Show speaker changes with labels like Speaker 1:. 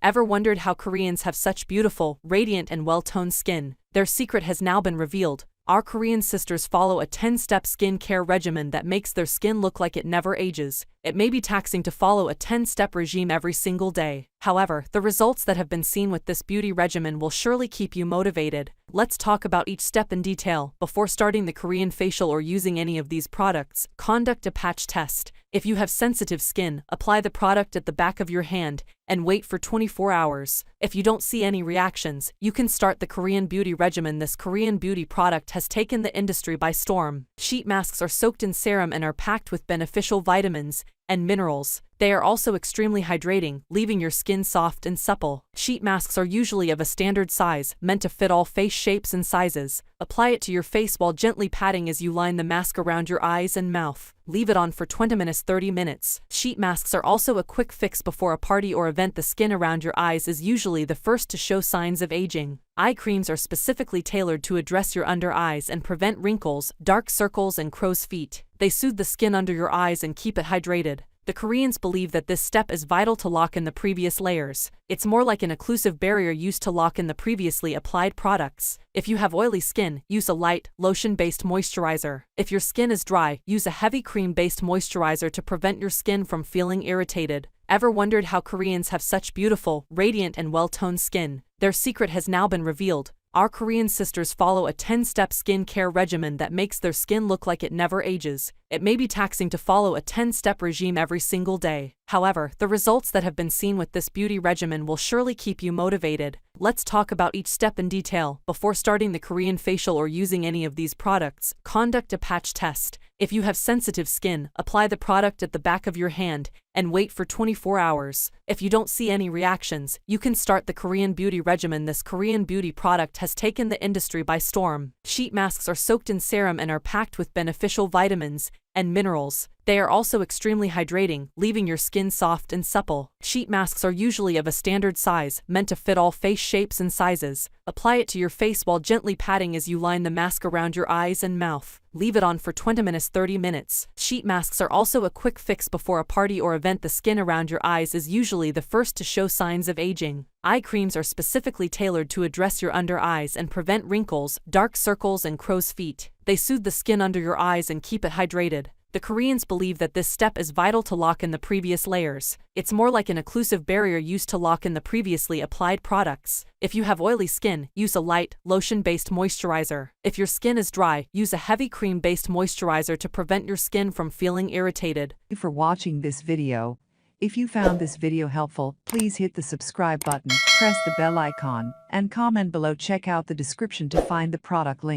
Speaker 1: Ever wondered how Koreans have such beautiful, radiant and well-toned skin? Their secret has now been revealed. Our Korean sisters follow a 10-step skin care regimen that makes their skin look like it never ages. It may be taxing to follow a 10-step regime every single day. However, the results that have been seen with this beauty regimen will surely keep you motivated. Let's talk about each step in detail. Before starting the Korean facial or using any of these products, conduct a patch test. If you have sensitive skin, apply the product at the back of your hand and wait for 24 hours. If you don't see any reactions, you can start the Korean beauty regimen. This Korean beauty product has taken the industry by storm. Sheet masks are soaked in serum and are packed with beneficial vitamins and minerals. They are also extremely hydrating, leaving your skin soft and supple. Sheet masks are usually of a standard size, meant to fit all face shapes and sizes. Apply it to your face while gently patting as you line the mask around your eyes and mouth. Leave it on for 20–30 minutes. Sheet masks are also a quick fix before a party or event. The skin around your eyes is usually the first to show signs of aging. Eye creams are specifically tailored to address your under eyes and prevent wrinkles, dark circles and crow's feet. They soothe the skin under your eyes and keep it hydrated. The Koreans believe that this step is vital to lock in the previous layers. It's more like an occlusive barrier used to lock in the previously applied products. If you have oily skin, use a light, lotion-based moisturizer. If your skin is dry, use a heavy cream-based moisturizer to prevent your skin from feeling irritated. Ever wondered how Koreans have such beautiful, radiant and well-toned skin? Their secret has now been revealed. Our Korean sisters follow a 10-step skin care regimen that makes their skin look like it never ages. It may be taxing to follow a 10-step regime every single day. However, the results that have been seen with this beauty regimen will surely keep you motivated. Let's talk about each step in detail. Before starting the Korean facial or using any of these products, conduct a patch test. If you have sensitive skin, apply the product at the back of your hand and wait for 24 hours. If you don't see any reactions, you can start the Korean beauty regimen. This Korean beauty product has taken the industry by storm. Sheet masks are soaked in serum and are packed with beneficial vitamins and minerals. They are also extremely hydrating, leaving your skin soft and supple. Sheet masks are usually of a standard size, meant to fit all face shapes and sizes. Apply it to your face while gently patting as you line the mask around your eyes and mouth. Leave it on for 20–30 minutes. Sheet masks are also a quick fix before a party or event. The skin around your eyes is usually the first to show signs of aging. Eye creams are specifically tailored to address your under eyes and prevent wrinkles, dark circles and crow's feet. They soothe the skin under your eyes and keep it hydrated. The Koreans believe that this step is vital to lock in the previous layers. It's more like an occlusive barrier used to lock in the previously applied products. If you have oily skin, use a light, lotion-based moisturizer. If your skin is dry, use a heavy cream-based moisturizer to prevent your skin from feeling irritated.
Speaker 2: Thank you for watching this video. If you found this video helpful, please hit the subscribe button, press the bell icon, and comment below. Check out the description to find the product link.